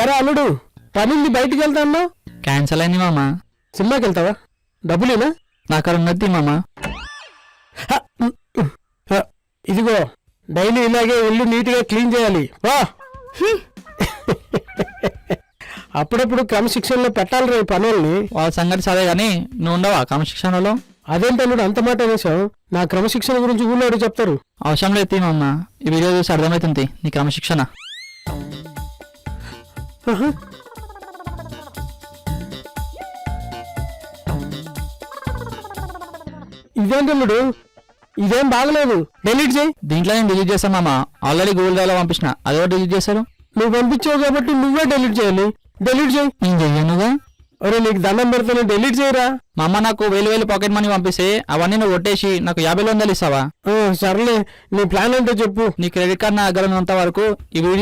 ఎరా అల్లుడు, పనింది బయటికి వెళ్తాను. క్యాన్సల్ అయింది మామ. సినిమాకి వెళ్తావా? డబ్బులేనా? నాకు అక్కడ ఉన్నది మామ. ఇదిగో డైలీ ఇలాగే ఇల్లు నీట్గా క్లీన్ చేయాలి. వా అప్పుడప్పుడు క్రమశిక్షణలో పెట్టాలి రే పనుల్ని. వాళ్ళ సంగతి సరే గానీ నువ్వు ఉండవా క్రమశిక్షణలో? అదేంటి అల్లుడు అంత మాట అనేసావు? నా క్రమశిక్షణ గురించి ఊళ్ళో చెప్తారు. అవసరం లేదు మామ, ఈ వీడియో చూసి అర్థమవుతుంది నీ క్రమశిక్షణ. ఇదేంటి అల్లుడు, ఇదేం బాగలేదు, డిలీట్ చేయి. దీంట్లో నేను డిలీట్ చేశాను మామ. ఆల్రెడీ గూగుల్ డ్రైవ్ లో పంపించిన, అదే డిలీట్ చేశారు. నువ్వు పంపించావు కాబట్టి నువ్వే డిలీట్ చేయాలి. డిలీట్ చేయి. నేను చెయ్యనుగా. అరే నీకు దండం పెడతాను, డిలీట్ చేయరా. మా అమ్మ నాకు 1000 పాకెట్ మనీ పంపిస్తే అవన్నీ నువ్వు కొట్టేసి నాకు 50 వందలు ఇస్తావా? సర్లే, నీ ప్లాన్ ఏంటో చెప్పు. నీ క్రెడిట్ కార్డ్ నా దగ్గర ఉన్నంత వరకు ఈ వీడియో